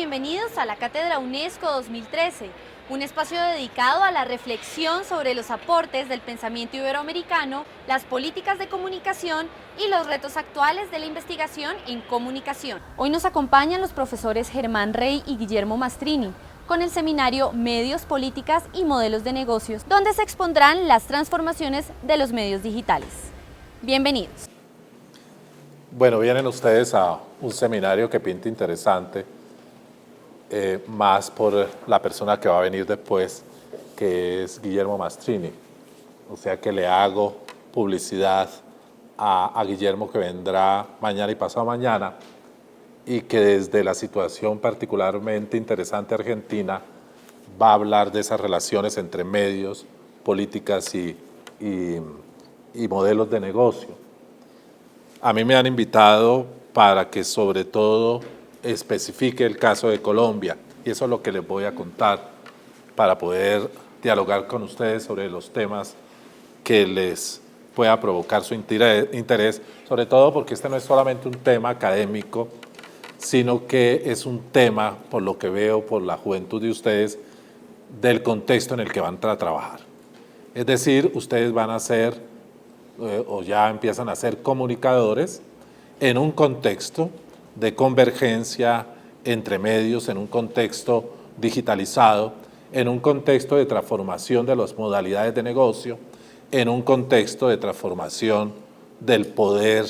bienvenidos a la Cátedra UNESCO 2013, un espacio dedicado a la reflexión sobre los aportes del pensamiento iberoamericano, las políticas de comunicación y los retos actuales de la investigación en comunicación. Hoy nos acompañan los profesores Germán Rey y Guillermo Mastrini, con el seminario Medios, Políticas y Modelos de Negocios, donde se expondrán las transformaciones de los medios digitales. Bienvenidos. Bueno, vienen ustedes a un seminario que pinta interesante, más por la persona que va a venir después, que es Guillermo Mastrini. O sea que le hago publicidad a Guillermo, que vendrá mañana y pasado mañana, y que desde la situación particularmente interesante argentina va a hablar de esas relaciones entre medios, políticas y modelos de negocio. A mí me han invitado para que sobre todo especifique el caso de Colombia, y eso es lo que les voy a contar para poder dialogar con ustedes sobre los temas que les pueda provocar su interés, sobre todo porque este no es solamente un tema académico, sino que es un tema, por lo que veo, por la juventud de ustedes, del contexto en el que van a trabajar. Es decir, ustedes van a ser o ya empiezan a ser comunicadores en un contexto de convergencia entre medios, en un contexto digitalizado, en un contexto de transformación de las modalidades de negocio, en un contexto de transformación del poder,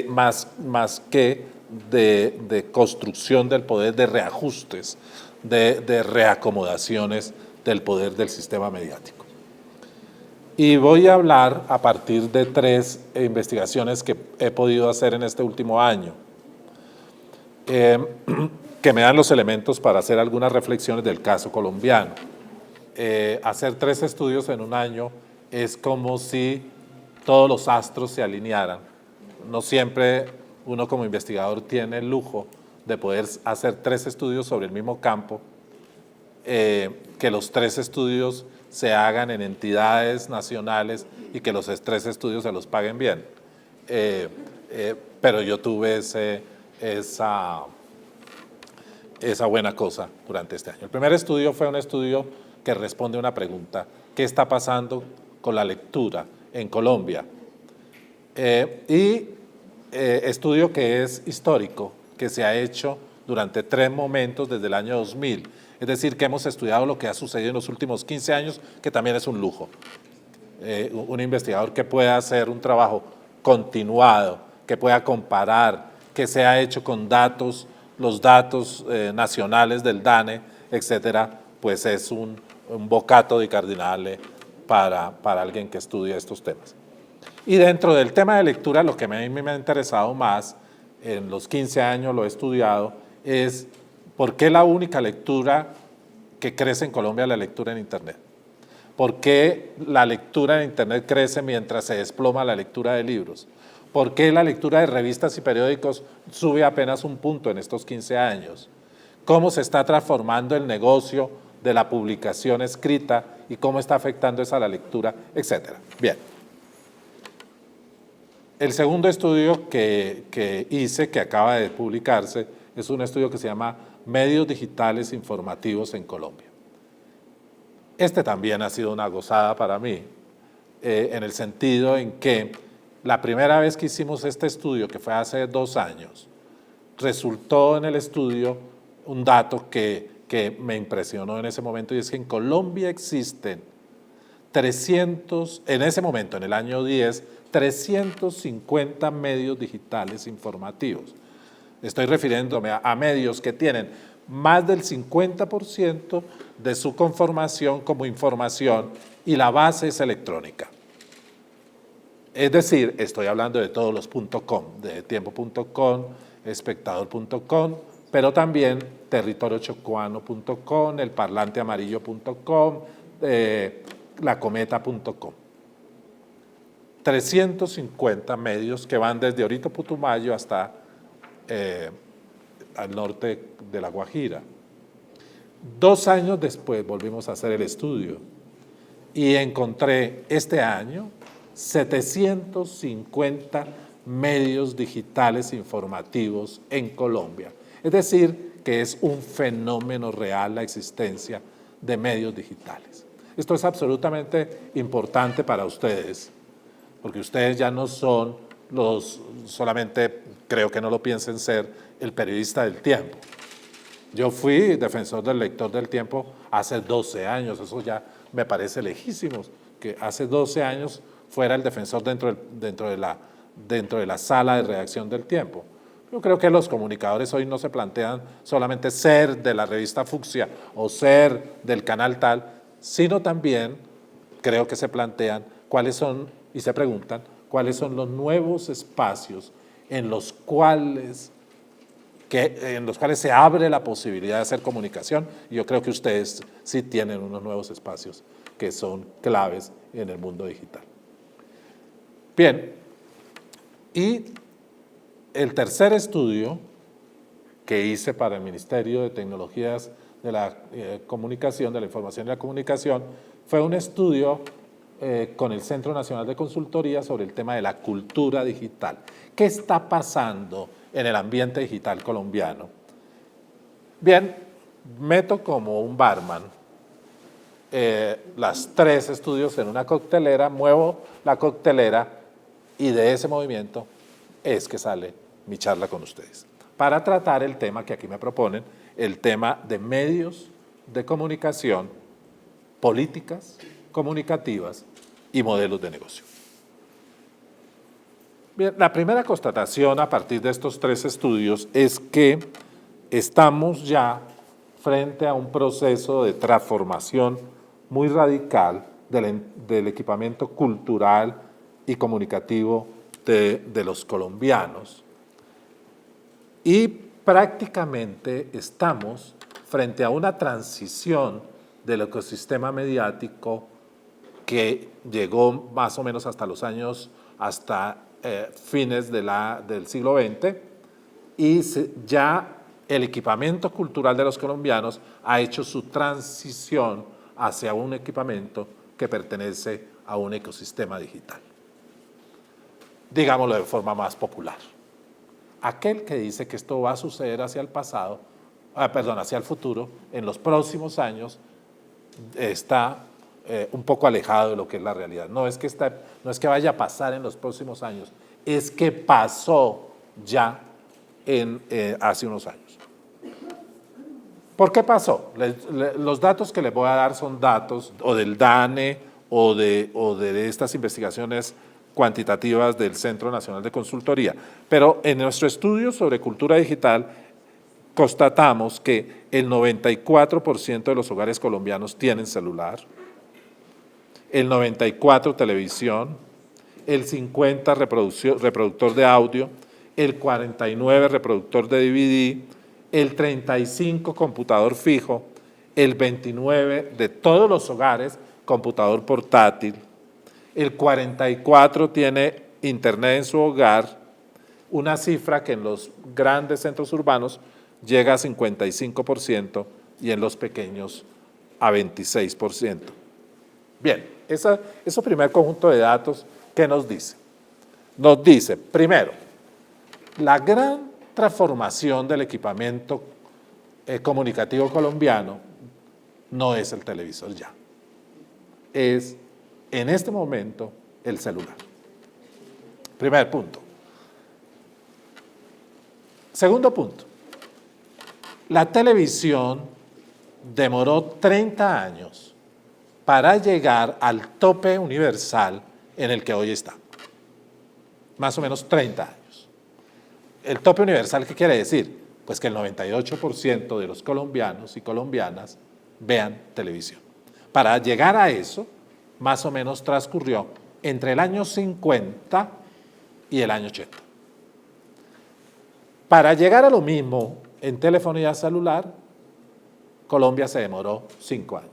más que de construcción del poder, de reajustes, de reacomodaciones del poder del sistema mediático. Y voy a hablar a partir de 3 investigaciones que he podido hacer en este último año, que me dan los elementos para hacer algunas reflexiones del caso colombiano. Hacer 3 estudios en un año es como si todos los astros se alinearan. No siempre uno como investigador tiene el lujo de poder hacer 3 estudios sobre el mismo campo, que los 3 estudios se hagan en entidades nacionales y que los 3 estudios se los paguen bien. Pero yo tuve esa buena cosa durante este año. El primer estudio fue un estudio que responde a una pregunta: ¿qué está pasando con la lectura en Colombia? Estudio que es histórico, que se ha hecho durante 3 momentos desde el año 2000. Es decir, que hemos estudiado lo que ha sucedido en los últimos 15 años, que también es un lujo. Un investigador que pueda hacer un trabajo continuado, que pueda comparar, que se ha hecho con datos, los datos nacionales del DANE, etcétera, pues es un bocato di cardinale para alguien que estudia estos temas. Y dentro del tema de lectura, lo que a mí me ha interesado más, en los 15 años lo he estudiado, es ¿por qué la única lectura que crece en Colombia es la lectura en Internet? ¿Por qué la lectura en Internet crece mientras se desploma la lectura de libros? ¿Por qué la lectura de revistas y periódicos sube apenas un punto en estos 15 años? ¿Cómo se está transformando el negocio de la publicación escrita y cómo está afectando eso a la lectura, etcétera? Bien. El segundo estudio que hice, que acaba de publicarse, es un estudio que se llama Medios digitales informativos en Colombia. Este también ha sido una gozada para mí, en el sentido en que la primera vez que hicimos este estudio, que fue hace 2 años, resultó en el estudio un dato que me impresionó en ese momento, y es que en Colombia existen 300, en ese momento, en el año 10, 350 medios digitales informativos. Estoy refiriéndome a medios que tienen más del 50% de su conformación como información y la base es electrónica. Es decir, estoy hablando de todos los .com, de tiempo.com, espectador.com, pero también territoriochocuano.com, elparlanteamarillo.com, lacometa.com. 350 medios que van desde Orito Putumayo hasta al norte de La Guajira. 2 años después volvimos a hacer el estudio y encontré este año 750 medios digitales informativos en Colombia. Es decir, que es un fenómeno real la existencia de medios digitales. Esto es absolutamente importante para ustedes, porque ustedes ya no son solamente, creo que no lo piensen ser, el periodista del tiempo. Yo fui defensor del lector del tiempo hace 12 años, eso ya me parece lejísimo, que hace 12 años fuera el defensor dentro de la sala de redacción del tiempo. Yo creo que los comunicadores hoy no se plantean solamente ser de la revista Fucsia o ser del canal tal, sino también creo que se plantean cuáles son y se preguntan cuáles son los nuevos espacios en los cuales se abre la posibilidad de hacer comunicación. Y yo creo que ustedes sí tienen unos nuevos espacios que son claves en el mundo digital. Bien, y el tercer estudio que hice para el Ministerio de Tecnologías de la Comunicación, de la Información y la Comunicación, fue un estudio con el Centro Nacional de Consultoría sobre el tema de la cultura digital. ¿Qué está pasando en el ambiente digital colombiano? Bien, meto como un barman las 3 estudios en una coctelera, muevo la coctelera y de ese movimiento es que sale mi charla con ustedes para tratar el tema que aquí me proponen, el tema de medios de comunicación, políticas comunicativas y modelos de negocio. Bien, la primera constatación a partir de estos 3 estudios es que estamos ya frente a un proceso de transformación muy radical del equipamiento cultural y comunicativo de los colombianos. Y prácticamente estamos frente a una transición del ecosistema mediático que llegó más o menos hasta los años, hasta fines del siglo XX, y ya el equipamiento cultural de los colombianos ha hecho su transición hacia un equipamiento que pertenece a un ecosistema digital. Digámoslo de forma más popular. Aquel que dice que esto va a suceder hacia el pasado, hacia el futuro, en los próximos años, está un poco alejado de lo que es la realidad. No es que vaya a pasar en los próximos años, es que pasó ya hace unos años. ¿Por qué pasó? Los datos que les voy a dar son datos o del DANE o de estas investigaciones cuantitativas del Centro Nacional de Consultoría. Pero en nuestro estudio sobre cultura digital constatamos que el 94% de los hogares colombianos tienen celular, el 94% televisión, el 50% reproductor de audio, el 49% reproductor de DVD, el 35% computador fijo, el 29% de todos los hogares computador portátil, el 44% tiene internet en su hogar, una cifra que en los grandes centros urbanos llega a 55% y en los pequeños a 26%. Bien, ese primer conjunto de datos, ¿qué nos dice? Nos dice, primero, la gran transformación del equipamiento comunicativo colombiano no es el televisor ya, es en este momento el celular. Primer punto. Segundo punto, la televisión demoró 30 años para llegar al tope universal en el que hoy está. Más o menos 30 años. ¿El tope universal qué quiere decir? Pues que el 98% de los colombianos y colombianas vean televisión. Para llegar a eso, más o menos transcurrió entre el año 50 y el año 80. Para llegar a lo mismo en telefonía celular, Colombia se demoró 5 años.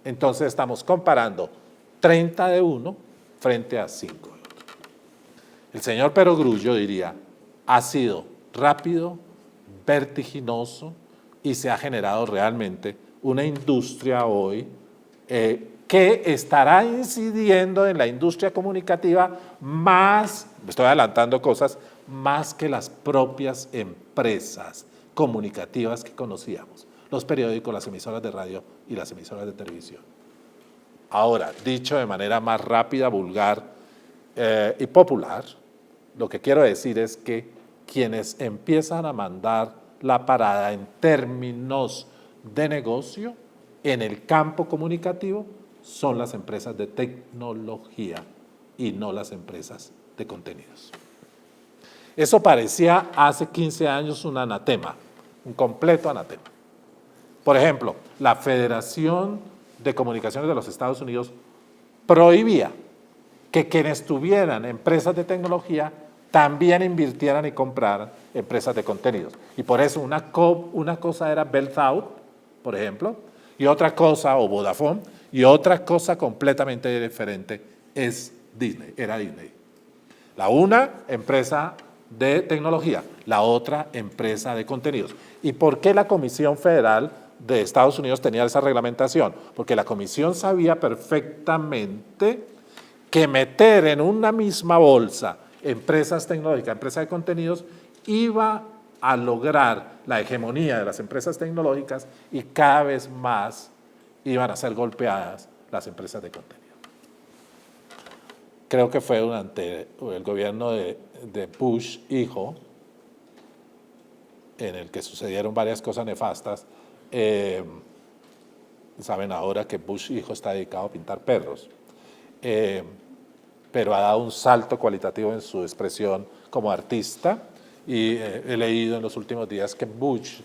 Entonces estamos comparando 30 de uno frente a 5 de otro. El señor Perogrullo diría, ha sido rápido, vertiginoso y se ha generado realmente una industria hoy que estará incidiendo en la industria comunicativa más, estoy adelantando cosas, más que las propias empresas comunicativas que conocíamos, los periódicos, las emisoras de radio y las emisoras de televisión. Ahora, dicho de manera más rápida, vulgar y popular, lo que quiero decir es que quienes empiezan a mandar la parada en términos de negocio en el campo comunicativo son las empresas de tecnología y no las empresas de contenidos. Eso parecía hace 15 años un anatema, un completo anatema. Por ejemplo, la Federación de Comunicaciones de los Estados Unidos prohibía que quienes tuvieran empresas de tecnología también invirtieran y compraran empresas de contenidos. Y por eso una cosa era Bell South, por ejemplo, y otra cosa, o Vodafone, y otra cosa completamente diferente era Disney. La una, empresa de tecnología, la otra, empresa de contenidos. ¿Y por qué la Comisión Federal de Estados Unidos tenía esa reglamentación? Porque la Comisión sabía perfectamente que meter en una misma bolsa empresas tecnológicas, empresas de contenidos, iba a lograr la hegemonía de las empresas tecnológicas y cada vez más iban a ser golpeadas las empresas de contenido. Creo que fue durante el gobierno de Bush hijo, en el que sucedieron varias cosas nefastas. Saben ahora que Bush hijo está dedicado a pintar perros, pero ha dado un salto cualitativo en su expresión como artista, y he leído en los últimos días que Bush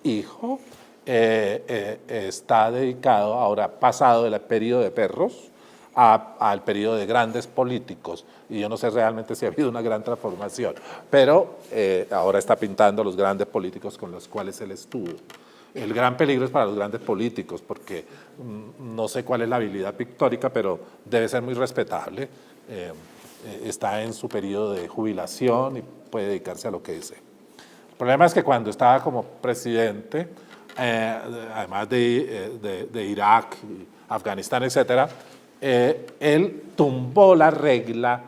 hijo está dedicado, ahora pasado del periodo de perros al periodo de grandes políticos, y yo no sé realmente si ha habido una gran transformación, pero ahora está pintando a los grandes políticos con los cuales él estuvo. El gran peligro es para los grandes políticos, porque no sé cuál es la habilidad pictórica, pero debe ser muy respetable. Está en su periodo de jubilación y puede dedicarse a lo que desee. El problema es que cuando estaba como presidente, además de Irak, Afganistán, etcétera, él tumbó la regla,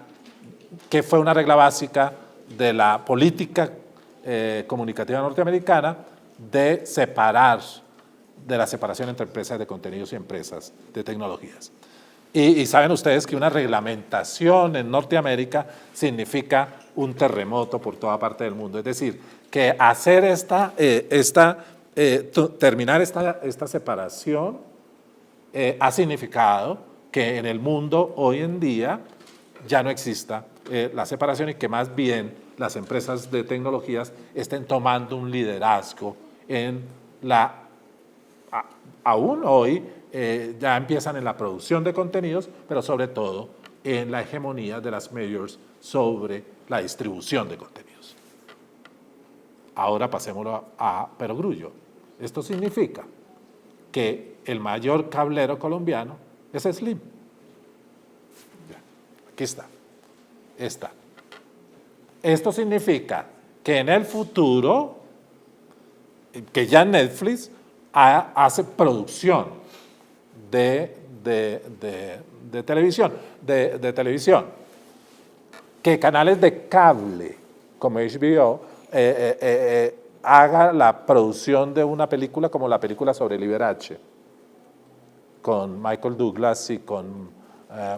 que fue una regla básica de la política comunicativa norteamericana, de la separación entre empresas de contenidos y empresas de tecnologías. Y saben ustedes que una reglamentación en Norteamérica significa un terremoto por toda parte del mundo. Es decir, que hacer terminar esta separación ha significado que en el mundo hoy en día ya no exista la separación, y que más bien las empresas de tecnologías estén tomando un liderazgo en aún hoy ya empiezan en la producción de contenidos, pero sobre todo en la hegemonía de las majors sobre la distribución de contenidos. Ahora pasémoslo a Perogrullo. Esto significa que el mayor cablero colombiano es Slim. Aquí está. Esto significa que en el futuro, que ya Netflix hace producción de televisión, que canales de cable como HBO haga la producción de una película como la película sobre Liberace, con Michael Douglas y con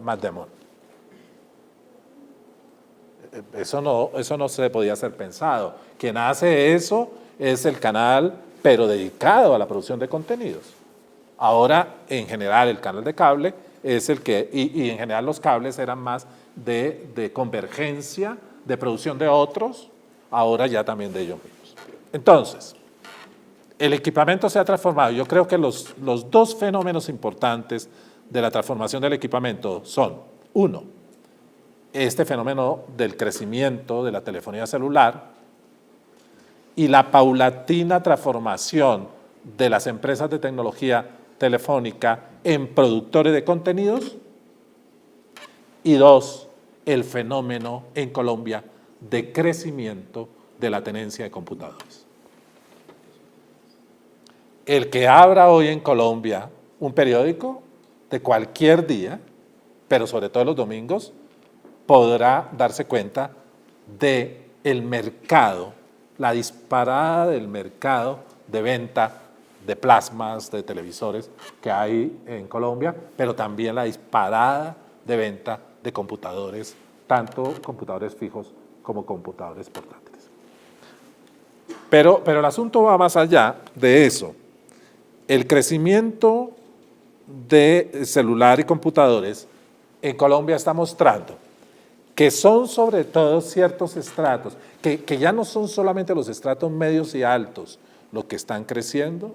Matt Damon. Eso no se podía hacer pensado. Quien hace eso es el canal, pero dedicado a la producción de contenidos. Ahora, en general, el canal de cable es el que, y en general los cables eran más de convergencia, de producción de otros, ahora ya también de ellos mismos. Entonces, el equipamiento se ha transformado. Yo creo que los dos fenómenos importantes de la transformación del equipamiento son, uno, este fenómeno del crecimiento de la telefonía celular y la paulatina transformación de las empresas de tecnología telefónica en productores de contenidos, y dos, el fenómeno en Colombia de crecimiento de la tenencia de computadores. El que abra hoy en Colombia un periódico de cualquier día, pero sobre todo los domingos, podrá darse cuenta del mercado la disparada del mercado de venta de plasmas, de televisores que hay en Colombia, pero también la disparada de venta de computadores, tanto computadores fijos como computadores portátiles. Pero el asunto va más allá de eso. El crecimiento de celular y computadores en Colombia está mostrando que son sobre todo ciertos estratos, que ya no son solamente los estratos medios y altos los que están creciendo,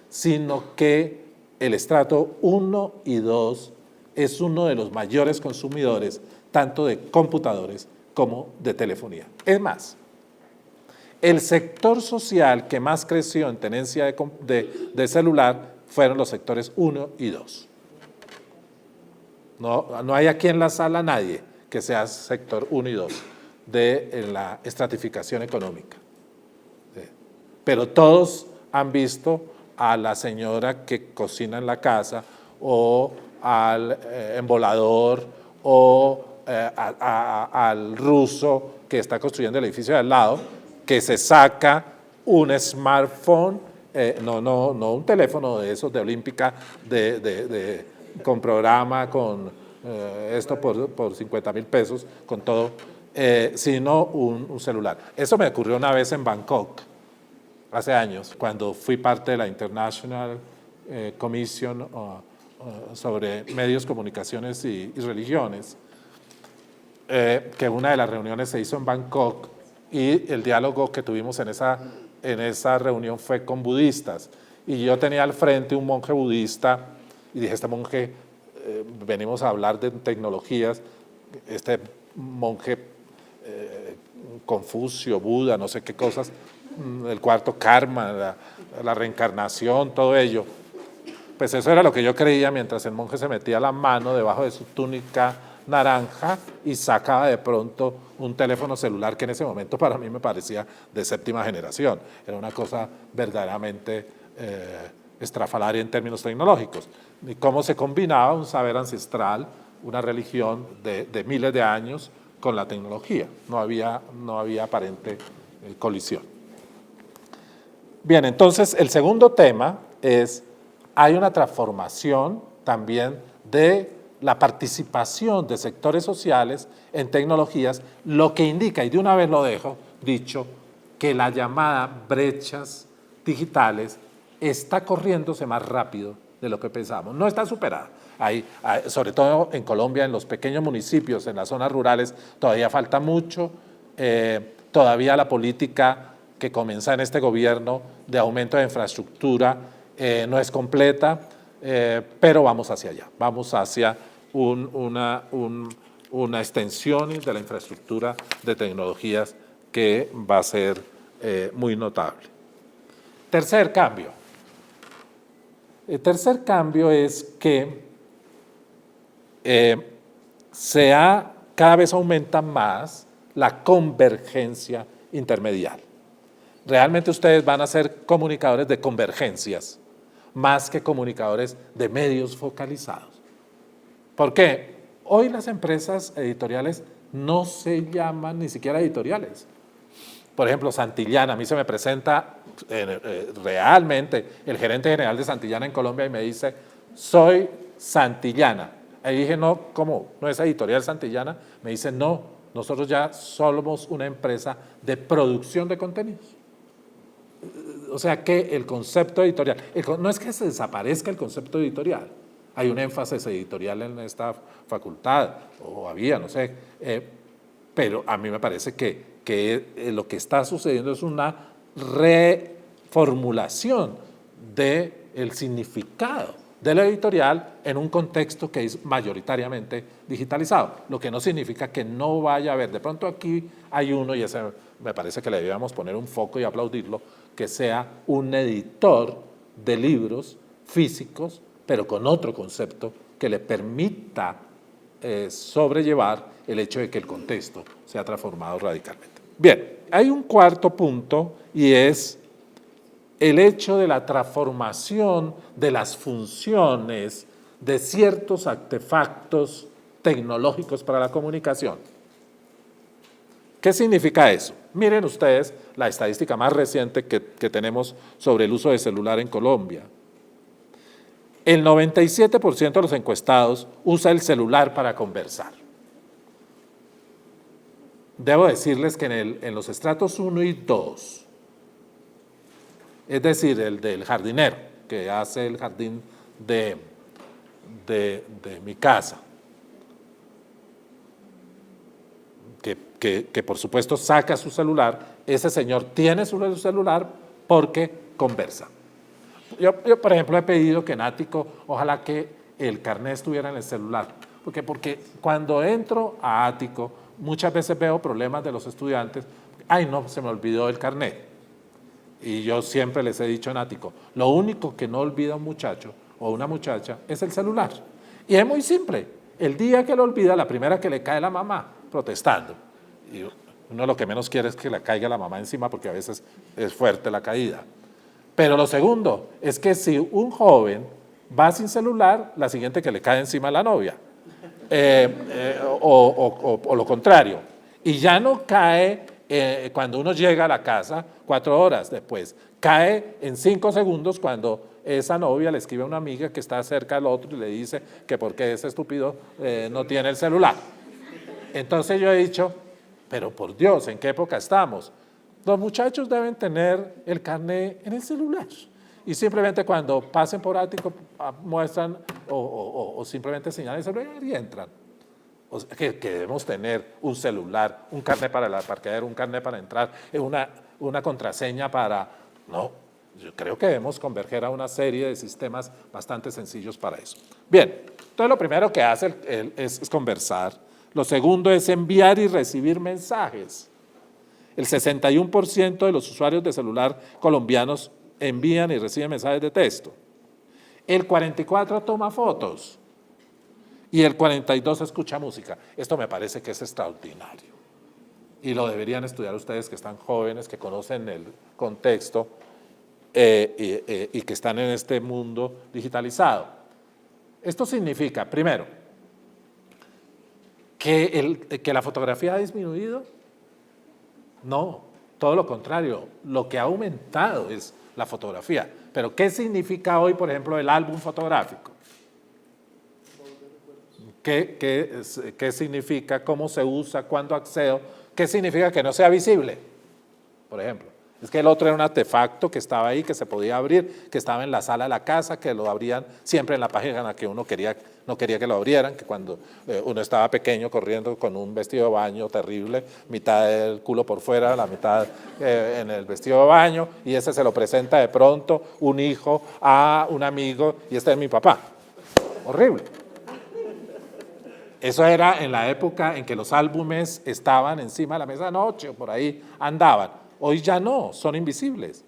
sino que el estrato 1 y 2 es uno de los mayores consumidores tanto de computadores como de telefonía. Es más, el sector social que más creció en tenencia de celular fueron los sectores 1 y 2. No hay aquí en la sala nadie que sea sector 1 y 2 de la estratificación económica. Pero todos han visto a la señora que cocina en la casa o al embolador o al ruso que está construyendo el edificio de al lado, que se saca un smartphone, no un teléfono de esos de Olímpica con programa, con esto por 50.000 pesos, con todo, sino un celular. Eso me ocurrió una vez en Bangkok, hace años, cuando fui parte de la International Commission sobre medios, comunicaciones y religiones, que una de las reuniones se hizo en Bangkok y el diálogo que tuvimos en esa reunión fue con budistas. Y yo tenía al frente un monje budista y dije, este monje, venimos a hablar de tecnologías, este monje Confucio, Buda, no sé qué cosas, el cuarto karma, la reencarnación, todo ello. Pues eso era lo que yo creía mientras el monje se metía la mano debajo de su túnica naranja y sacaba de pronto un teléfono celular que en ese momento para mí me parecía de séptima generación. Era una cosa verdaderamente estrafalaria en términos tecnológicos. Y cómo se combinaba un saber ancestral, una religión de miles de años con la tecnología. No había aparente colisión. Bien, entonces el segundo tema es, hay una transformación también de la participación de sectores sociales en tecnologías, lo que indica, y de una vez lo dejo dicho, que la llamada brechas digitales está corriéndose más rápido de lo que pensamos. No está superada. Sobre todo en Colombia, en los pequeños municipios, en las zonas rurales, todavía falta mucho. Todavía la política que comienza en este gobierno de aumento de infraestructura no es completa, pero vamos hacia allá. Vamos hacia una extensión de la infraestructura de tecnologías que va a ser muy notable. Tercer cambio. El tercer cambio es que cada vez aumenta más la convergencia intermedial. Realmente ustedes van a ser comunicadores de convergencias, más que comunicadores de medios focalizados. ¿Por qué? Hoy las empresas editoriales no se llaman ni siquiera editoriales. Por ejemplo, Santillana, a mí se me presenta realmente el gerente general de Santillana en Colombia y me dice, soy Santillana. Ahí dije, no, ¿cómo? ¿No es editorial Santillana? Me dice, no, nosotros ya somos una empresa de producción de contenidos. O sea que el concepto editorial, no es que se desaparezca el concepto editorial, hay un énfasis editorial en esta facultad, o había, no sé, pero a mí me parece que lo que está sucediendo es una reformulación del significado de lo editorial en un contexto que es mayoritariamente digitalizado, lo que no significa que no vaya a haber, de pronto aquí hay uno, y ese me parece que le debíamos poner un foco y aplaudirlo, que sea un editor de libros físicos, pero con otro concepto que le permita sobrellevar el hecho de que el contexto se ha transformado radicalmente. Bien, hay un cuarto punto y es el hecho de la transformación de las funciones de ciertos artefactos tecnológicos para la comunicación. ¿Qué significa eso? Miren ustedes la estadística más reciente que tenemos sobre el uso de celular en Colombia. El 97% de los encuestados usa el celular para conversar. Debo decirles que en los estratos 1 y 2, es decir, el del jardinero, que hace el jardín de mi casa, que por supuesto saca su celular, ese señor tiene su celular porque conversa. Yo, por ejemplo, he pedido que en Ático, ojalá que el carnet estuviera en el celular, porque cuando entro a Ático, muchas veces veo problemas de los estudiantes, ay no, se me olvidó el carnet. Y yo siempre les he dicho en Ático, lo único que no olvida un muchacho o una muchacha es el celular. Y es muy simple, el día que lo olvida, la primera que le cae la mamá, protestando. Y uno lo que menos quiere es que le caiga la mamá encima porque a veces es fuerte la caída. Pero lo segundo es que si un joven va sin celular, la siguiente que le cae encima es la novia. O lo contrario. Y ya no cae cuando uno llega a la casa 4 horas después. Cae en 5 segundos cuando esa novia le escribe a una amiga que está cerca del otro y le dice que porque ese estúpido no tiene el celular. Entonces yo he dicho, pero por Dios, ¿en qué época estamos? Los muchachos deben tener el carnet en el celular. Y simplemente cuando pasen por Ático muestran o simplemente señalan el celular y entran. O sea, que debemos tener un celular, un carnet para el parqueadero, un carnet para entrar, una contraseña para... No, yo creo que debemos converger a una serie de sistemas bastante sencillos para eso. Bien, entonces lo primero que hace es conversar. Lo segundo es enviar y recibir mensajes. El 61% de los usuarios de celular colombianos envían y reciben mensajes de texto. El 44% toma fotos y el 42% escucha música. Esto me parece que es extraordinario. Y lo deberían estudiar ustedes que están jóvenes, que conocen el contexto y que están en este mundo digitalizado. Esto significa, primero, que la fotografía ha disminuido. No, todo lo contrario, lo que ha aumentado es la fotografía. Pero ¿qué significa hoy, por ejemplo, el álbum fotográfico? ¿Qué significa? ¿Cómo se usa? ¿Cuándo accedo? ¿Qué significa que no sea visible? Por ejemplo, es que el otro era un artefacto que estaba ahí, que se podía abrir, que estaba en la sala de la casa, que lo abrían siempre en la página en la que uno no quería que lo abrieran, que cuando uno estaba pequeño corriendo con un vestido de baño terrible, mitad del culo por fuera, la mitad en el vestido de baño, y ese se lo presenta de pronto un hijo a un amigo, y este es mi papá. Horrible. Eso era en la época en que los álbumes estaban encima de la mesa de noche, o por ahí andaban. Hoy ya no, son invisibles.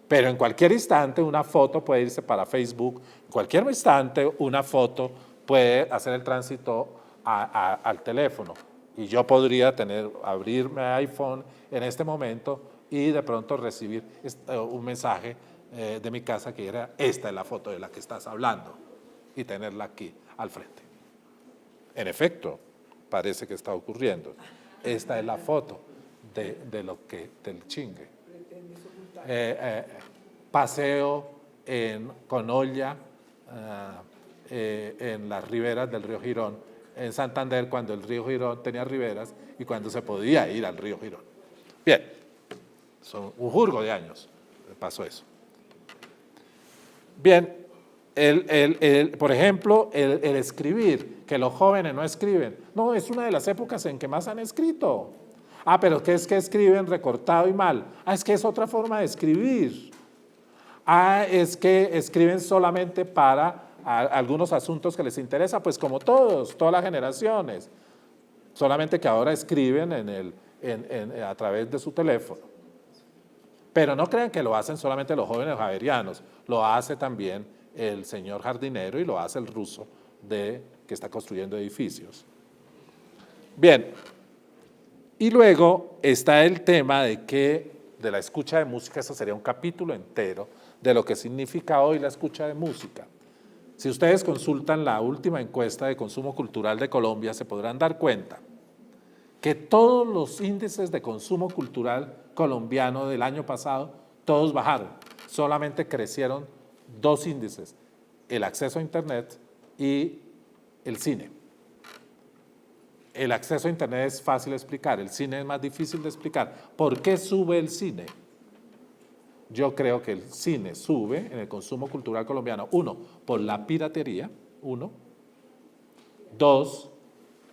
Pero en cualquier instante una foto puede irse para Facebook, en cualquier instante una foto puede hacer el tránsito al teléfono. Y yo podría abrir mi iPhone en este momento y de pronto recibir un mensaje de mi casa que era, esta es la foto de la que estás hablando, y tenerla aquí al frente. En efecto, parece que está ocurriendo. Esta es la foto del chingue. Paseo con olla en las riberas del río Girón, en Santander, cuando el río Girón tenía riberas y cuando se podía ir al río Girón. Bien, son un jurgo de años pasó eso. Bien, por ejemplo, el escribir, que los jóvenes no escriben. No, es una de las épocas en que más han escrito. Ah, pero ¿qué es que escriben recortado y mal? Ah, es que es otra forma de escribir. Ah, es que escriben solamente para algunos asuntos que les interesa, pues como todas las generaciones. Solamente que ahora escriben a través de su teléfono. Pero no crean que lo hacen solamente los jóvenes javerianos, lo hace también el señor jardinero y lo hace el ruso que está construyendo edificios. Bien, y luego está el tema de la escucha de música. Eso sería un capítulo entero de lo que significa hoy la escucha de música. Si ustedes consultan la última encuesta de consumo cultural de Colombia, se podrán dar cuenta que todos los índices de consumo cultural colombiano del año pasado, todos bajaron. Solamente crecieron dos índices, el acceso a Internet y el cine. El acceso a Internet es fácil de explicar, el cine es más difícil de explicar. ¿Por qué sube el cine? Yo creo que el cine sube en el consumo cultural colombiano, uno, por la piratería, uno. Dos,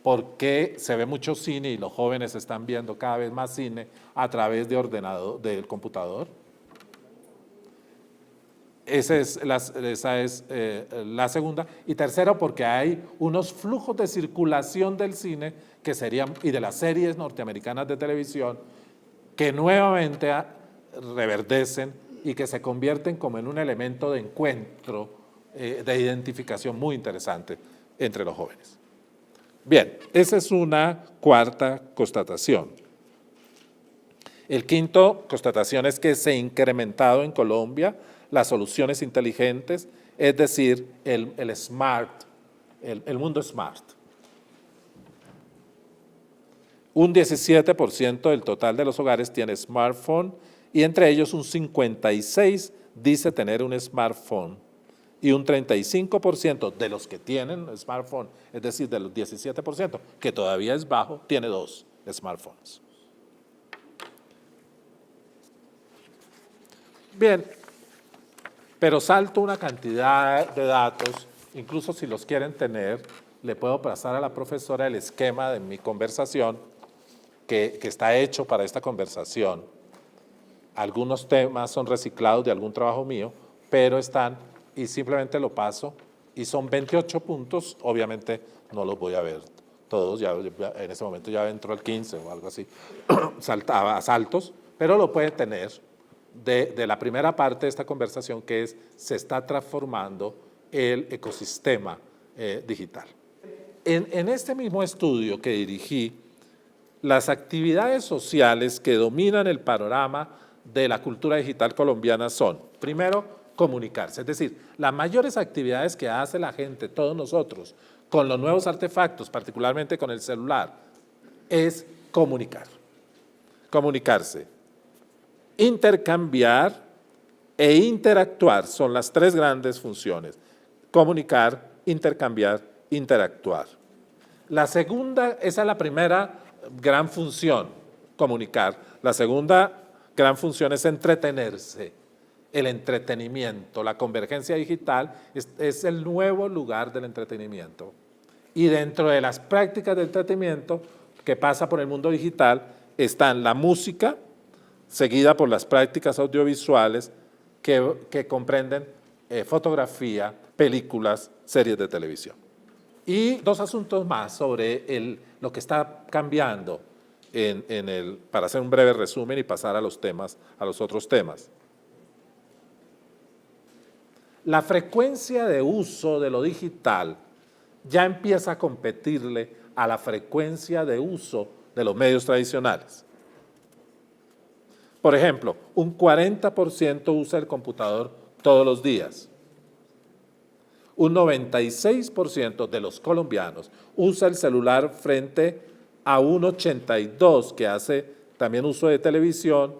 porque se ve mucho cine y los jóvenes están viendo cada vez más cine a través de ordenador, del computador. Esa es la segunda. Y tercero, porque hay unos flujos de circulación del cine que serían, y de las series norteamericanas de televisión que nuevamente reverdecen y que se convierten como en un elemento de encuentro, de identificación muy interesante entre los jóvenes. Bien, esa es una cuarta constatación. El quinto constatación es que se ha incrementado en Colombia las soluciones inteligentes, es decir, el mundo smart. Un 17% del total de los hogares tiene smartphone y entre ellos un 56% dice tener un smartphone y un 35% de los que tienen smartphone, es decir, de los 17%, que todavía es bajo, tiene 2 smartphones. Bien, pero salto una cantidad de datos, incluso si los quieren tener, le puedo pasar a la profesora el esquema de mi conversación que está hecho para esta conversación. Algunos temas son reciclados de algún trabajo mío, pero están, y simplemente lo paso, y son 28 puntos, obviamente no los voy a ver todos, ya en ese momento ya entró el 15 o algo así, saltaba a saltos, pero lo puede tener de la primera parte de esta conversación, que es, se está transformando el ecosistema digital. En este mismo estudio que dirigí, las actividades sociales que dominan el panorama de la cultura digital colombiana son, primero, comunicarse, es decir, las mayores actividades que hace la gente, todos nosotros, con los nuevos artefactos, particularmente con el celular, es comunicarse. Intercambiar e interactuar son las tres grandes funciones. Comunicar, intercambiar, interactuar. La segunda, esa es la primera gran función, comunicar. La segunda gran función es entretenerse, el entretenimiento. La convergencia digital es el nuevo lugar del entretenimiento. Y dentro de las prácticas de entretenimiento que pasa por el mundo digital están la música, seguida por las prácticas audiovisuales que comprenden fotografía, películas, series de televisión. Y dos asuntos más sobre lo que está cambiando para hacer un breve resumen y pasar a los otros temas. La frecuencia de uso de lo digital ya empieza a competirle a la frecuencia de uso de los medios tradicionales. Por ejemplo, un 40% usa el computador todos los días. Un 96% de los colombianos usa el celular frente a un 82% que hace también uso de televisión,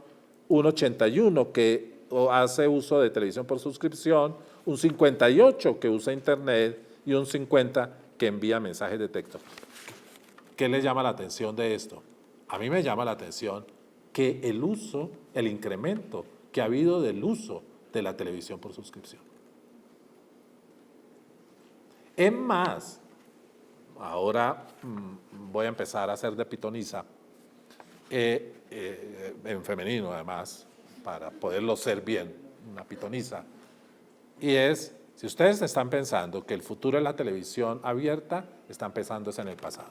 un 81% que hace uso de televisión por suscripción, un 58% que usa internet y un 50% que envía mensajes de texto. ¿Qué les llama la atención de esto? A mí me llama la atención que el incremento que ha habido del uso de la televisión por suscripción. Es más, ahora voy a empezar a hacer de pitoniza, en femenino además, para poderlo ser bien, una pitoniza, y es, si ustedes están pensando que el futuro es la televisión abierta, están pensando en el pasado.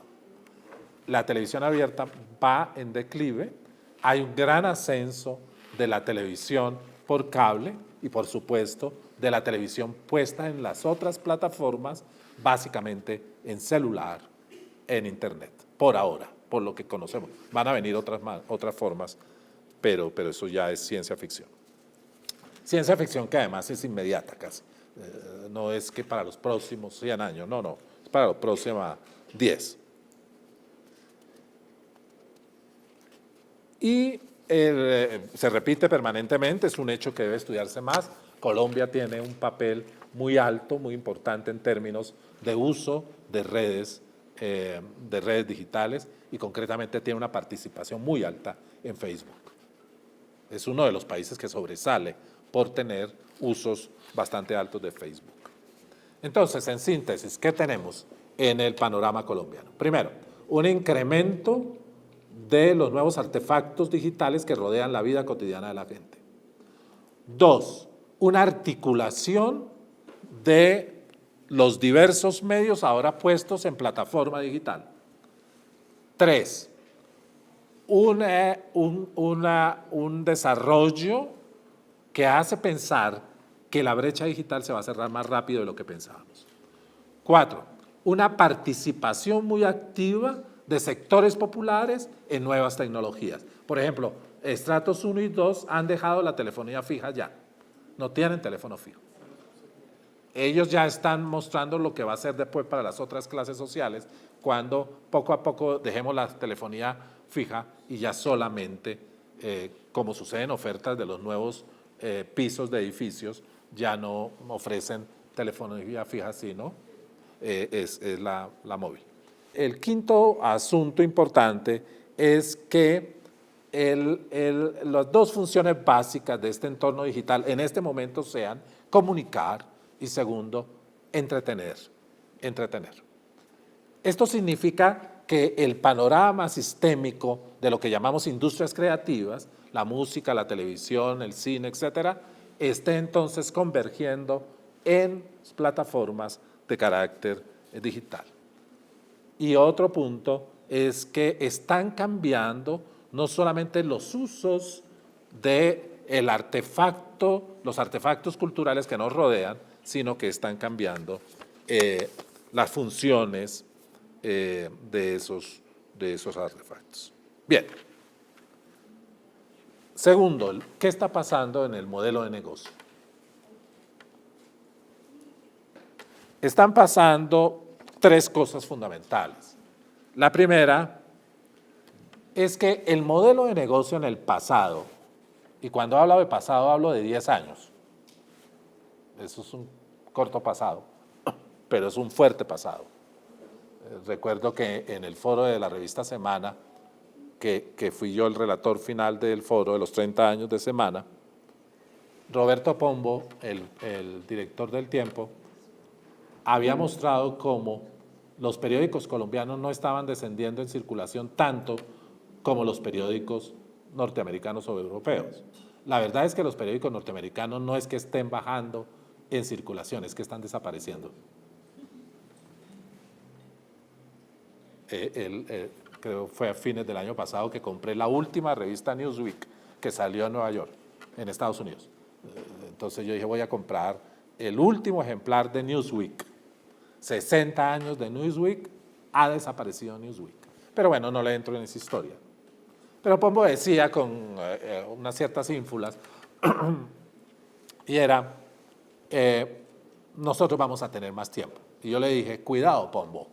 La televisión abierta va en declive, hay un gran ascenso de la televisión por cable y, por supuesto, de la televisión puesta en las otras plataformas, básicamente en celular, en internet, por ahora, por lo que conocemos. Van a venir otras formas, pero eso ya es ciencia ficción. Ciencia ficción que además es inmediata casi. No es que para los próximos 100 años, no, es para los próximos 10. y se repite permanentemente, es un hecho que debe estudiarse más. Colombia tiene un papel muy alto, muy importante en términos de uso de redes digitales y concretamente tiene una participación muy alta en Facebook. Es uno de los países que sobresale por tener usos bastante altos de Facebook. Entonces, en síntesis, ¿qué tenemos en el panorama colombiano? Primero, un incremento de los nuevos artefactos digitales que rodean la vida cotidiana de la gente. Dos, una articulación de los diversos medios ahora puestos en plataforma digital. Tres, un desarrollo que hace pensar que la brecha digital se va a cerrar más rápido de lo que pensábamos. Cuatro, una participación muy activa de sectores populares en nuevas tecnologías. Por ejemplo, estratos 1 y 2 han dejado la telefonía fija ya, no tienen teléfono fijo. Ellos ya están mostrando lo que va a ser después para las otras clases sociales cuando poco a poco dejemos la telefonía fija y ya solamente, como sucede en ofertas de los nuevos pisos de edificios, ya no ofrecen telefonía fija, sino es la móvil. El quinto asunto importante es que las dos funciones básicas de este entorno digital en este momento sean comunicar y segundo, entretener. Esto significa que el panorama sistémico de lo que llamamos industrias creativas, la música, la televisión, el cine, etcétera, esté entonces convergiendo en plataformas de carácter digital. Y otro punto es que están cambiando no solamente los usos del artefacto, los artefactos culturales que nos rodean, sino que están cambiando las funciones de esos artefactos. Bien. Segundo, ¿qué está pasando en el modelo de negocio? Están pasando tres cosas fundamentales. La primera es que el modelo de negocio en el pasado, y cuando hablo de pasado hablo de 10 años, eso es un corto pasado, pero es un fuerte pasado. Recuerdo que en el foro de la revista Semana, que fui yo el relator final del foro de los 30 años de Semana, Roberto Pombo, el director del Tiempo, había mostrado cómo los periódicos colombianos no estaban descendiendo en circulación tanto como los periódicos norteamericanos o europeos. La verdad es que los periódicos norteamericanos no es que estén bajando en circulación, es que están desapareciendo. Creo fue a fines del año pasado que compré la última revista Newsweek que salió en Nueva York, en Estados Unidos. Entonces yo dije, voy a comprar el último ejemplar de Newsweek. 60 años de Newsweek, ha desaparecido Newsweek. Pero bueno, no le entro en esa historia. Pero Pombo decía con unas ciertas ínfulas, y era, nosotros vamos a tener más tiempo. Y yo le dije, cuidado Pombo,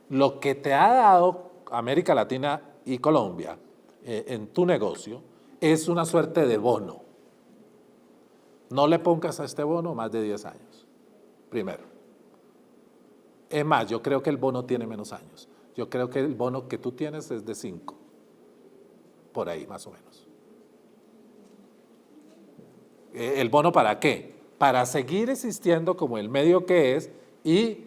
lo que te ha dado América Latina y Colombia en tu negocio es una suerte de bono. No le pongas a este bono más de 10 años, primero. Es más, yo creo que el bono tiene menos años. Yo creo que el bono que tú tienes es de 5, por ahí más o menos. ¿El bono para qué? Para seguir existiendo como el medio que es, y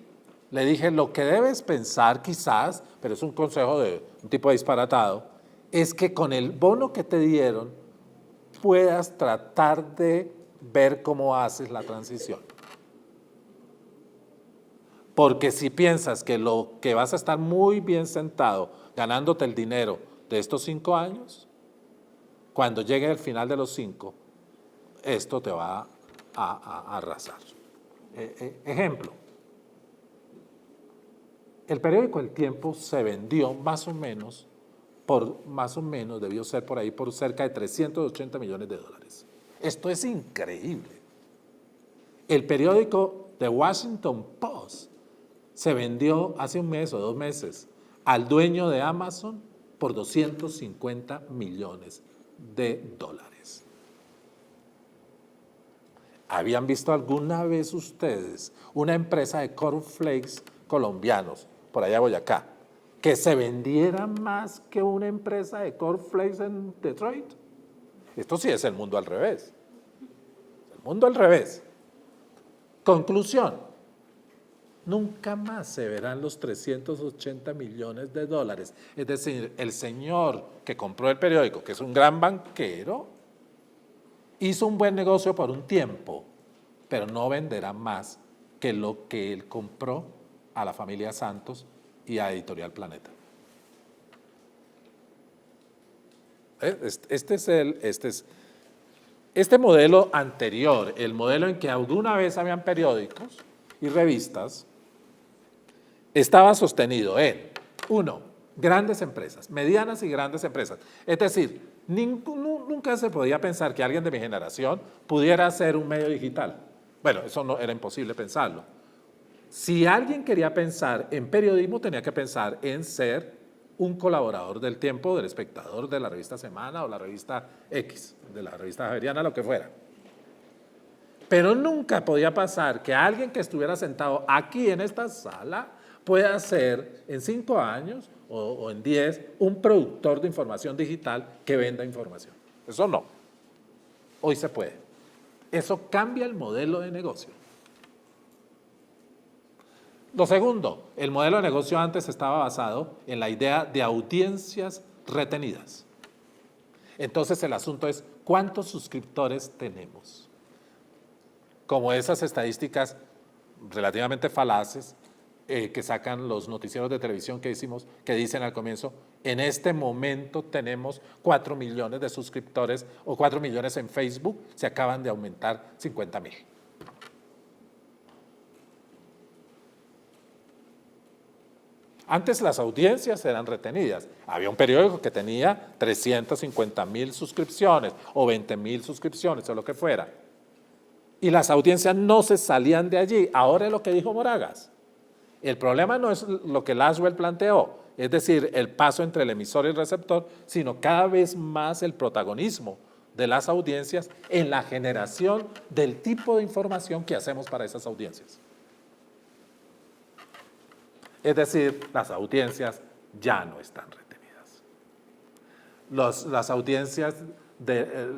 le dije, lo que debes pensar quizás, pero es un consejo de un tipo disparatado, es que con el bono que te dieron puedas tratar de ver cómo haces la transición. Porque si piensas que lo que vas a estar muy bien sentado ganándote el dinero de estos 5 años, cuando llegue el final de los 5, esto te va a arrasar. Ejemplo, el periódico El Tiempo se vendió más o menos, debió ser por ahí, por cerca de 380 millones de dólares. Esto es increíble. El periódico The Washington Post se vendió hace un mes o 2 meses al dueño de Amazon por 250 millones de dólares. ¿Habían visto alguna vez ustedes una empresa de cornflakes colombianos, por allá Boyacá, que se vendiera más que una empresa de cornflakes en Detroit? Esto sí es el mundo al revés. El mundo al revés. Conclusión. Nunca más se verán los 380 millones de dólares. Es decir, el señor que compró el periódico, que es un gran banquero, hizo un buen negocio por un tiempo, pero no venderá más que lo que él compró a la familia Santos y a Editorial Planeta. Este modelo anterior, el modelo en que alguna vez habían periódicos y revistas, estaba sostenido en, uno, grandes empresas, medianas y grandes empresas. Es decir, nunca se podía pensar que alguien de mi generación pudiera hacer un medio digital. Bueno, eso no era imposible pensarlo. Si alguien quería pensar en periodismo, tenía que pensar en ser un colaborador del Tiempo, del Espectador, de la revista Semana o la revista X, de la revista Javeriana, lo que fuera. Pero nunca podía pasar que alguien que estuviera sentado aquí en esta sala pueda ser en 5 años o en 10 un productor de información digital que venda información. Eso no. Hoy se puede. Eso cambia el modelo de negocio. Lo segundo, el modelo de negocio antes estaba basado en la idea de audiencias retenidas. Entonces el asunto es, ¿cuántos suscriptores tenemos? Como esas estadísticas relativamente falaces que sacan los noticieros de televisión que dicen al comienzo, en este momento tenemos 4 millones de suscriptores o 4 millones en Facebook, se acaban de aumentar 50,000. Antes las audiencias eran retenidas. Había un periódico que tenía 350,000 suscripciones o 20,000 suscripciones o lo que fuera. Y las audiencias no se salían de allí. Ahora es lo que dijo Moragas. El problema no es lo que Laswell planteó, es decir, el paso entre el emisor y el receptor, sino cada vez más el protagonismo de las audiencias en la generación del tipo de información que hacemos para esas audiencias. Es decir, las audiencias ya no están retenidas. Las audiencias,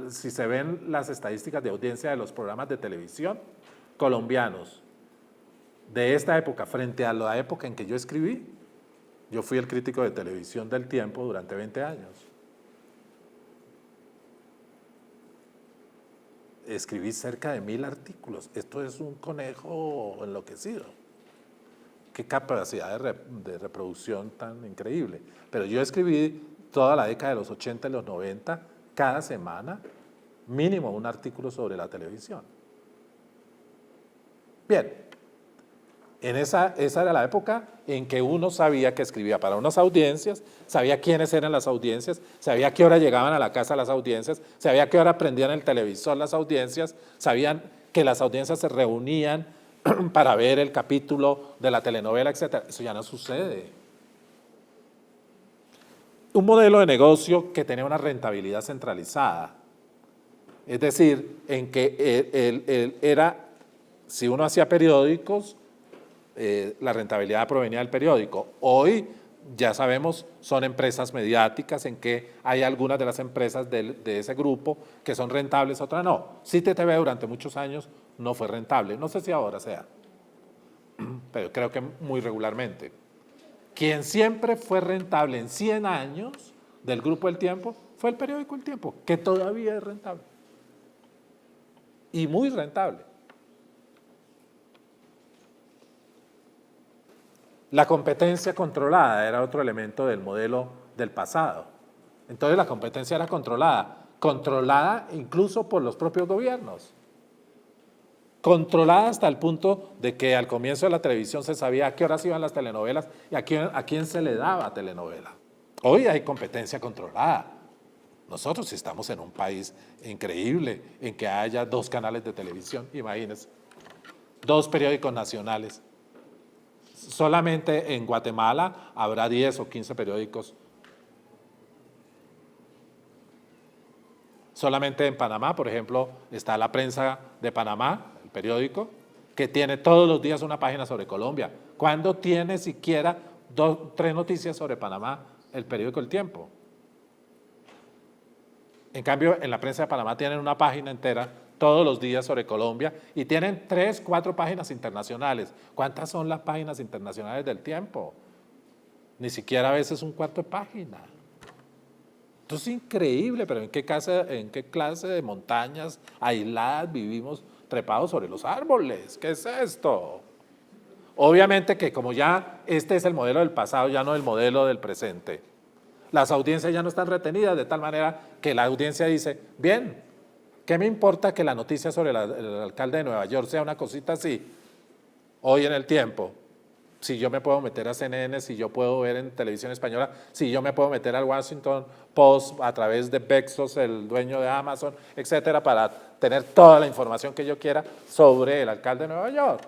si se ven las estadísticas de audiencia de los programas de televisión colombianos de esta época frente a la época en que yo escribí, yo fui el crítico de televisión del Tiempo durante 20 años. Escribí cerca de 1,000 artículos. Esto es un conejo enloquecido. Qué capacidad de reproducción tan increíble. Pero yo escribí toda la década de los 80 y los 90, cada semana, mínimo un artículo sobre la televisión. Bien, esa era la época en que uno sabía que escribía para unas audiencias, sabía quiénes eran las audiencias, sabía a qué hora llegaban a la casa las audiencias, sabía a qué hora prendían el televisor las audiencias, sabían que las audiencias se reunían para ver el capítulo de la telenovela, etc. Eso ya no sucede. Un modelo de negocio que tenía una rentabilidad centralizada, es decir, en que si uno hacía periódicos, la rentabilidad provenía del periódico. Hoy, ya sabemos, son empresas mediáticas en que hay algunas de las empresas de ese grupo que son rentables, otras no. CITV durante muchos años no fue rentable, no sé si ahora sea, pero creo que muy regularmente. Quien siempre fue rentable en 100 años del Grupo El Tiempo fue el periódico El Tiempo, que todavía es rentable y muy rentable. La competencia controlada era otro elemento del modelo del pasado. Entonces la competencia era controlada incluso por los propios gobiernos. Controlada hasta el punto de que al comienzo de la televisión se sabía a qué horas iban las telenovelas y a quién se le daba telenovela. Hoy hay competencia controlada. Nosotros estamos en un país increíble en que haya 2 canales de televisión, imagínense, 2 periódicos nacionales. Solamente en Guatemala habrá 10 o 15 periódicos Solamente en Panamá, por ejemplo, está La Prensa de Panamá, el periódico, que tiene todos los días una página sobre Colombia. ¿Cuándo tiene siquiera 2, 3 noticias sobre Panamá el periódico El Tiempo? En cambio, en La Prensa de Panamá tienen una página entera todos los días sobre Colombia y tienen 3, 4 páginas internacionales. ¿Cuántas son las páginas internacionales del Tiempo? Ni siquiera a veces un cuarto de página. Esto es increíble, pero ¿en qué clase de montañas aisladas vivimos trepados sobre los árboles? ¿Qué es esto? Obviamente que como ya este es el modelo del pasado, ya no el modelo del presente, las audiencias ya no están retenidas, de tal manera que la audiencia dice, bien, ¿qué me importa que la noticia sobre el alcalde de Nueva York sea una cosita así? Hoy en El Tiempo, si yo me puedo meter a CNN, si yo puedo ver en televisión española, si yo me puedo meter al Washington Post a través de Bezos, el dueño de Amazon, etcétera, para tener toda la información que yo quiera sobre el alcalde de Nueva York,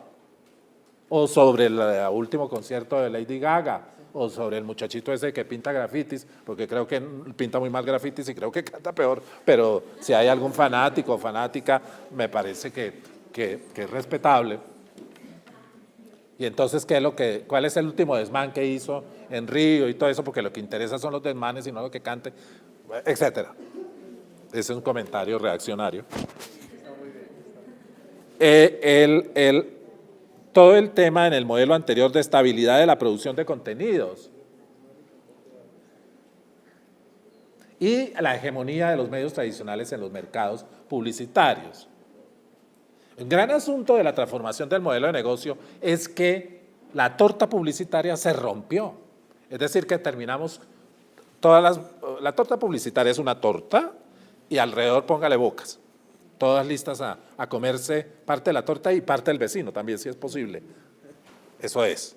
o sobre el último concierto de Lady Gaga, o sobre el muchachito ese que pinta grafitis, porque creo que pinta muy mal grafitis y creo que canta peor, pero si hay algún fanático o fanática, me parece que es respetable. Y entonces, ¿cuál es el último desmán que hizo en Río y todo eso? Porque lo que interesa son los desmanes y no lo que cante, etcétera. Ese es un comentario reaccionario. Todo el tema en el modelo anterior de estabilidad de la producción de contenidos y la hegemonía de los medios tradicionales en los mercados publicitarios. El gran asunto de la transformación del modelo de negocio es que la torta publicitaria se rompió. Es decir, que terminamos, la torta publicitaria es una torta y alrededor póngale bocas, todas listas a comerse parte de la torta y parte del vecino también, si es posible. Eso es.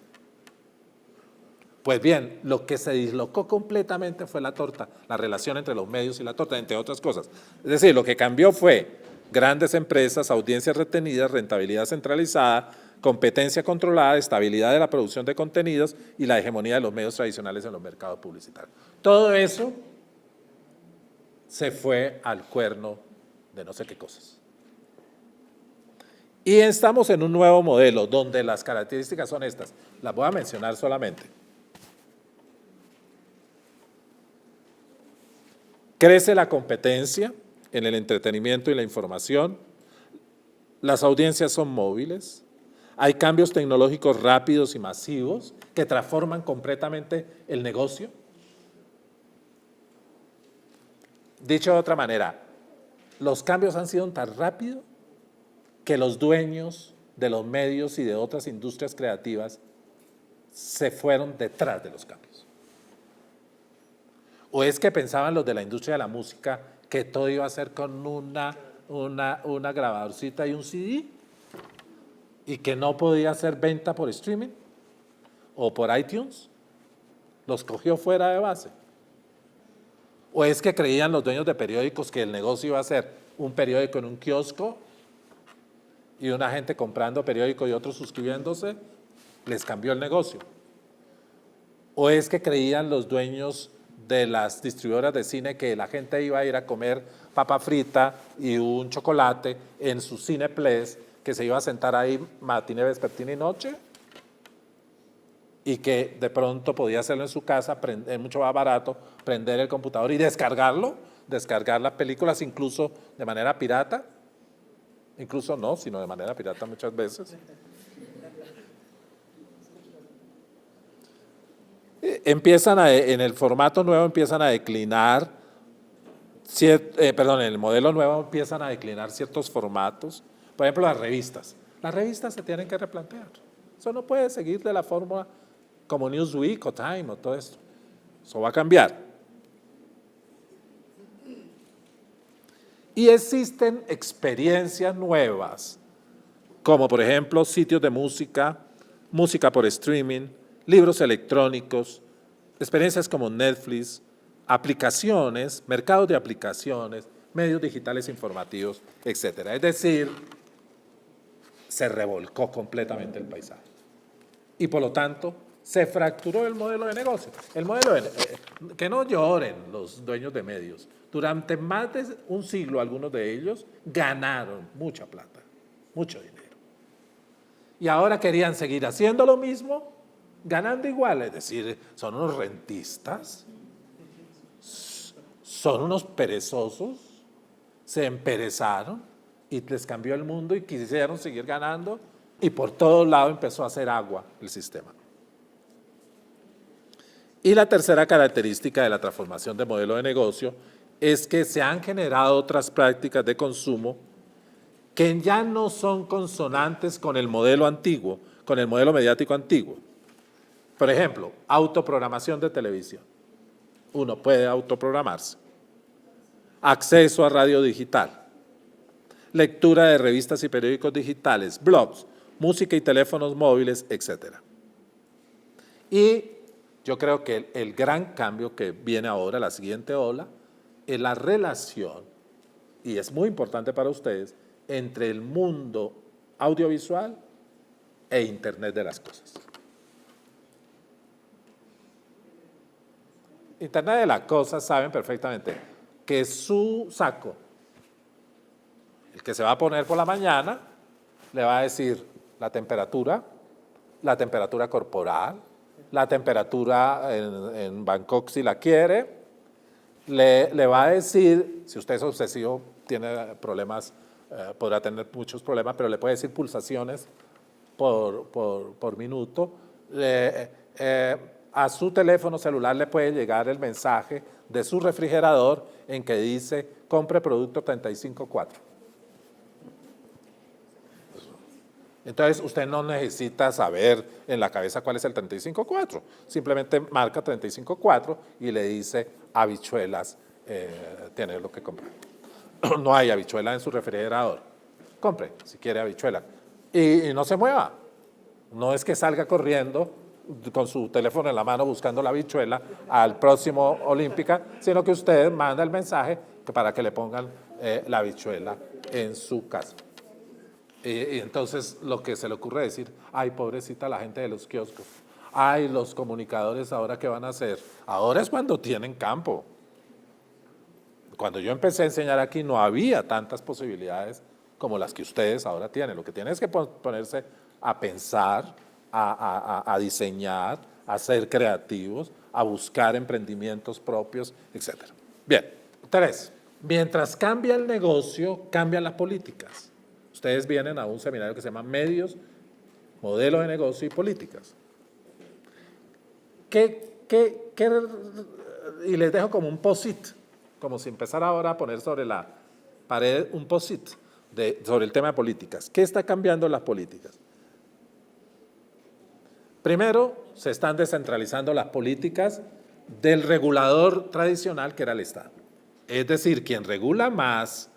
Pues bien, lo que se dislocó completamente fue la torta, la relación entre los medios y la torta, entre otras cosas. Es decir, lo que cambió fue grandes empresas, audiencias retenidas, rentabilidad centralizada, competencia controlada, estabilidad de la producción de contenidos y la hegemonía de los medios tradicionales en los mercados publicitarios. Todo eso se fue al cuerno de no sé qué cosas. Y estamos en un nuevo modelo donde las características son estas. Las voy a mencionar solamente. Crece la competencia en el entretenimiento y la información, las audiencias son móviles, hay cambios tecnológicos rápidos y masivos que transforman completamente el negocio. Dicho de otra manera, los cambios han sido tan rápidos que los dueños de los medios y de otras industrias creativas se fueron detrás de los cambios. ¿O es que pensaban los de la industria de la música que todo iba a ser con una grabadorcita y un CD y que no podía ser venta por streaming o por iTunes? Los cogió fuera de base. ¿O es que creían los dueños de periódicos que el negocio iba a ser un periódico en un kiosco y una gente comprando periódico y otros suscribiéndose? Les cambió el negocio. ¿O es que creían los dueños de las distribuidoras de cine que la gente iba a ir a comer papa frita y un chocolate en su Cineplex, que se iba a sentar ahí matiné, vespertina y noche? Y que de pronto podía hacerlo en su casa, mucho más barato, prender el computador y descargarlo, descargar las películas incluso de manera pirata, incluso no, sino de manera pirata muchas veces. En el formato nuevo empiezan a declinar, en el modelo nuevo empiezan a declinar ciertos formatos. Por ejemplo, las revistas. Las revistas se tienen que replantear. Eso no puede seguir de la forma como Newsweek o Time o todo esto. Eso va a cambiar. Y existen experiencias nuevas, como por ejemplo sitios de música, música por streaming, libros electrónicos, experiencias como Netflix, aplicaciones, mercados de aplicaciones, medios digitales informativos, etc. Es decir, se revolcó completamente el paisaje. Y por lo tanto, se fracturó el modelo de negocio. El modelo que no lloren los dueños de medios. Durante más de un siglo, algunos de ellos ganaron mucha plata, mucho dinero. Y ahora querían seguir haciendo lo mismo, ganando igual. Es decir, son unos rentistas, son unos perezosos, se emperezaron y les cambió el mundo y quisieron seguir ganando y por todos lados empezó a hacer agua el sistema. Y la tercera característica de la transformación de modelo de negocio es que se han generado otras prácticas de consumo que ya no son consonantes con el modelo antiguo, con el modelo mediático antiguo. Por ejemplo, autoprogramación de televisión. Uno puede autoprogramarse. Acceso a radio digital. Lectura de revistas y periódicos digitales, blogs, música y teléfonos móviles, etc. Y yo creo que el gran cambio que viene ahora, la siguiente ola, es la relación, y es muy importante para ustedes, entre el mundo audiovisual e Internet de las cosas. Internet de las cosas saben perfectamente que su saco, el que se va a poner por la mañana, le va a decir la temperatura corporal, la temperatura en Bangkok si la quiere, le va a decir, si usted es obsesivo, tiene problemas, podrá tener muchos problemas, pero le puede decir pulsaciones por minuto. A su teléfono celular le puede llegar el mensaje de su refrigerador en que dice, compre producto 354. Entonces, usted no necesita saber en la cabeza cuál es el 354, simplemente marca 354 y le dice habichuelas, tiene lo que comprar. No hay habichuela en su refrigerador, compre si quiere habichuela y no se mueva, no es que salga corriendo con su teléfono en la mano buscando la habichuela al próximo Olímpica, sino que usted manda el mensaje para que le pongan la habichuela en su casa. Y entonces lo que se le ocurre decir, ay, pobrecita la gente de los kioscos, ay, los comunicadores ahora qué van a hacer. Ahora es cuando tienen campo. Cuando yo empecé a enseñar aquí no había tantas posibilidades como las que ustedes ahora tienen. Lo que tienen es que ponerse a pensar, a diseñar, a ser creativos, a buscar emprendimientos propios, etc. Bien, 3. Mientras cambia el negocio, cambian las políticas. Ustedes vienen a un seminario que se llama Medios, Modelo de Negocio y Políticas. Y les dejo como un post-it, como si empezara ahora a poner sobre la pared un post-it sobre el tema de políticas. ¿Qué está cambiando en las políticas? Primero, se están descentralizando las políticas del regulador tradicional que era el Estado. Es decir, quien regula más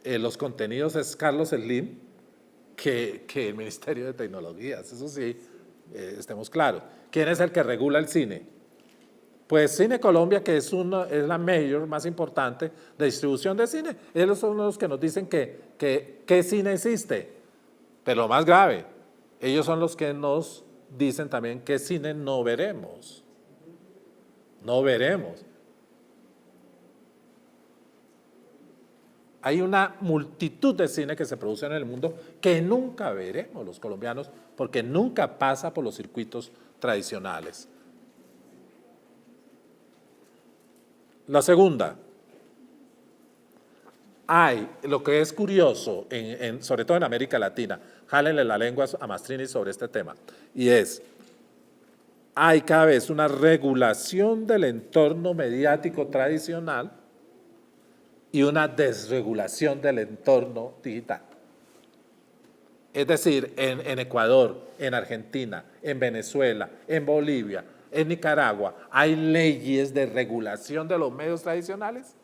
los contenidos es Carlos Slim que el Ministerio de Tecnologías, eso sí, estemos claros. ¿Quién es el que regula el cine? Pues Cine Colombia, que es la mayor más importante de distribución de cine. Ellos son los que nos dicen qué cine existe. Pero lo más grave, ellos son los que nos dicen también qué cine no veremos. No veremos. Hay una multitud de cine que se produce en el mundo que nunca veremos los colombianos porque nunca pasa por los circuitos tradicionales. La segunda, hay lo que es curioso, sobre todo en América Latina, jálenle la lengua a Mastrini sobre este tema, y hay cada vez una regulación del entorno mediático tradicional y una desregulación del entorno digital. Es decir, en Ecuador, en Argentina, en Venezuela, en Bolivia, en Nicaragua, ¿hay leyes de regulación de los medios tradicionales?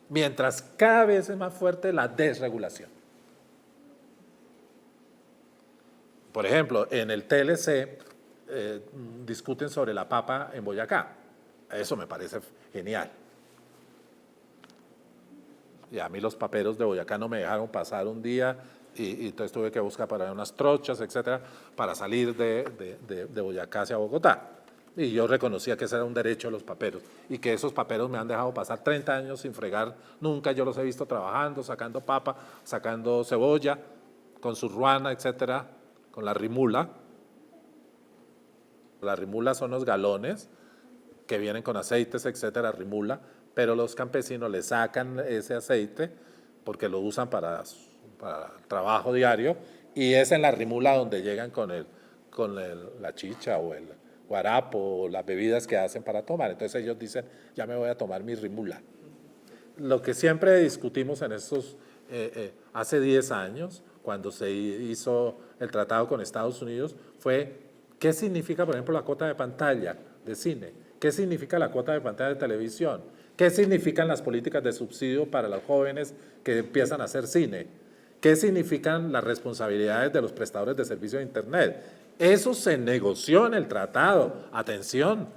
Mientras cada vez es más fuerte la desregulación. Por ejemplo, en el TLC discuten sobre la papa en Boyacá. Eso me parece genial. Y a mí los paperos de Boyacá no me dejaron pasar un día y entonces tuve que buscar para unas trochas, etcétera, para salir de Boyacá hacia Bogotá. Y yo reconocía que ese era un derecho de los paperos y que esos paperos me han dejado pasar 30 años sin fregar nunca. Yo los he visto trabajando, sacando papa, sacando cebolla, con su ruana, etcétera, con la rimula. La rimula son los galones que vienen con aceites, etcétera, rimula, pero los campesinos le sacan ese aceite porque lo usan para trabajo diario y es en la rimula donde llegan con la chicha o el guarapo o las bebidas que hacen para tomar. Entonces ellos dicen, ya me voy a tomar mi rimula. Lo que siempre discutimos en estos, hace 10 años, cuando se hizo el tratado con Estados Unidos, fue qué significa, por ejemplo, la cuota de pantalla de cine, qué significa la cuota de pantalla de televisión, qué significan las políticas de subsidio para los jóvenes que empiezan a hacer cine, qué significan las responsabilidades de los prestadores de servicio de Internet. Eso se negoció en el tratado. Atención,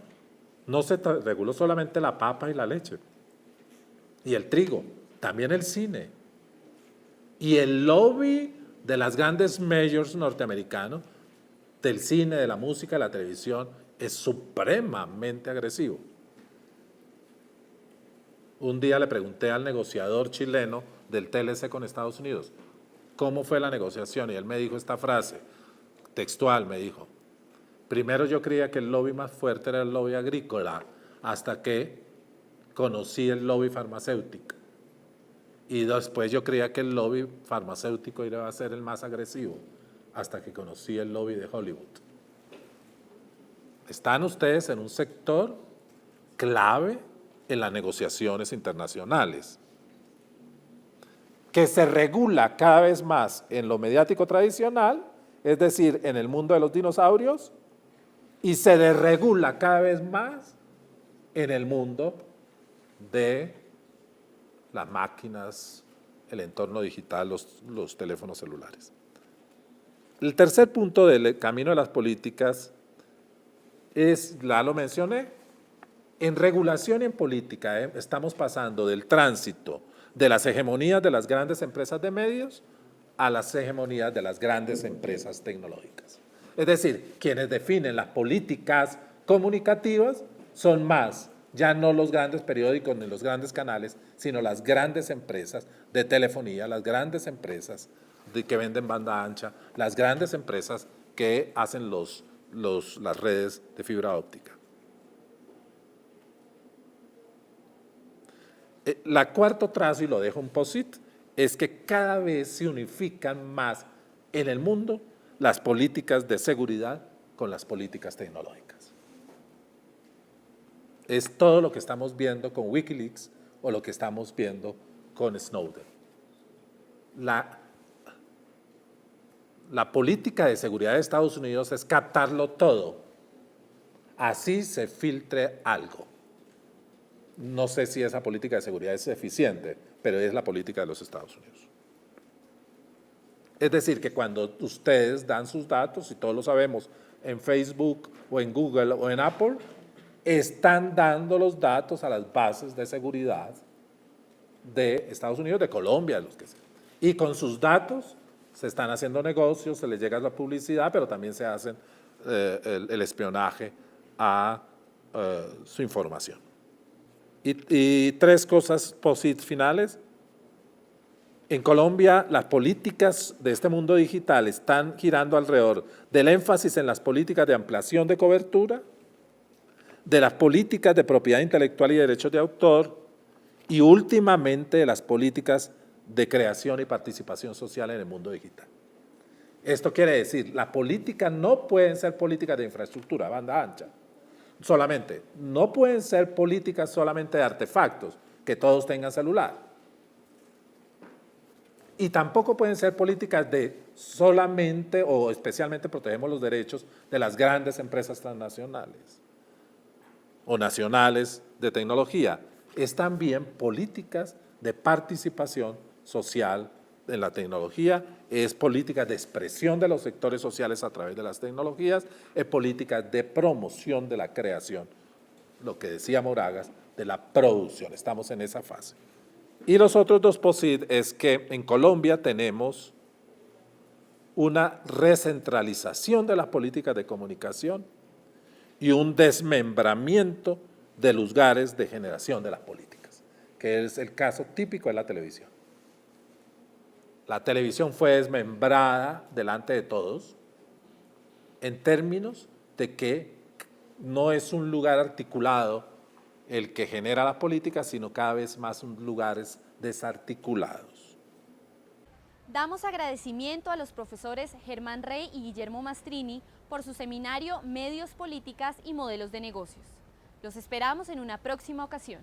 no se reguló solamente la papa y la leche y el trigo, también el cine. Y el lobby de las grandes majors norteamericanos, del cine, de la música, de la televisión, es supremamente agresivo. Un día le pregunté al negociador chileno del TLC con Estados Unidos, ¿cómo fue la negociación? Y él me dijo esta frase, textual, me dijo, primero yo creía que el lobby más fuerte era el lobby agrícola, hasta que conocí el lobby farmacéutico. Y después yo creía que el lobby farmacéutico iba a ser el más agresivo, hasta que conocí el lobby de Hollywood. Están ustedes en un sector clave en las negociaciones internacionales, que se regula cada vez más en lo mediático tradicional, es decir, en el mundo de los dinosaurios, y se desregula cada vez más en el mundo de las máquinas, el entorno digital, los teléfonos celulares. El tercer punto del camino de las políticas es, ya lo mencioné, en regulación y en política estamos pasando del tránsito de las hegemonías de las grandes empresas de medios a las hegemonías de las grandes empresas tecnológicas. Es decir, quienes definen las políticas comunicativas son más, ya no los grandes periódicos ni los grandes canales, sino las grandes empresas de telefonía, las grandes empresas que venden banda ancha, las grandes empresas que hacen las redes de fibra óptica. La cuarto trazo, y lo dejo un post-it, es que cada vez se unifican más en el mundo las políticas de seguridad con las políticas tecnológicas. Es todo lo que estamos viendo con Wikileaks o lo que estamos viendo con Snowden. La política de seguridad de Estados Unidos es captarlo todo, así se filtre algo. No sé si esa política de seguridad es eficiente, pero es la política de los Estados Unidos. Es decir, que cuando ustedes dan sus datos, y todos lo sabemos, en Facebook o en Google o en Apple, están dando los datos a las bases de seguridad de Estados Unidos, de Colombia, de los que sea. Y con sus datos se están haciendo negocios, se les llega la publicidad, pero también se hacen el espionaje a su información. Y tres cosas finales. En Colombia, las políticas de este mundo digital están girando alrededor del énfasis en las políticas de ampliación de cobertura, de las políticas de propiedad intelectual y derechos de autor, y últimamente de las políticas de creación y participación social en el mundo digital. Esto quiere decir, las políticas no pueden ser políticas de infraestructura, banda ancha, solamente, no pueden ser políticas solamente de artefactos, que todos tengan celular. Y tampoco pueden ser políticas de solamente o especialmente protegemos los derechos de las grandes empresas transnacionales o nacionales de tecnología. Es también políticas de participación social en la tecnología, es políticas de expresión de los sectores sociales a través de las tecnologías, es políticas de promoción de la creación, lo que decía Moragas, de la producción. Estamos en esa fase. Y los otros dos POSIT es que en Colombia tenemos una recentralización de las políticas de comunicación y un desmembramiento de lugares de generación de las políticas, que es el caso típico de la televisión. La televisión fue desmembrada delante de todos en términos de que no es un lugar articulado el que genera las políticas, sino cada vez más lugares desarticulados. Damos agradecimiento a los profesores Germán Rey y Guillermo Mastrini por su seminario Medios, Políticas y Modelos de Negocios. Los esperamos en una próxima ocasión.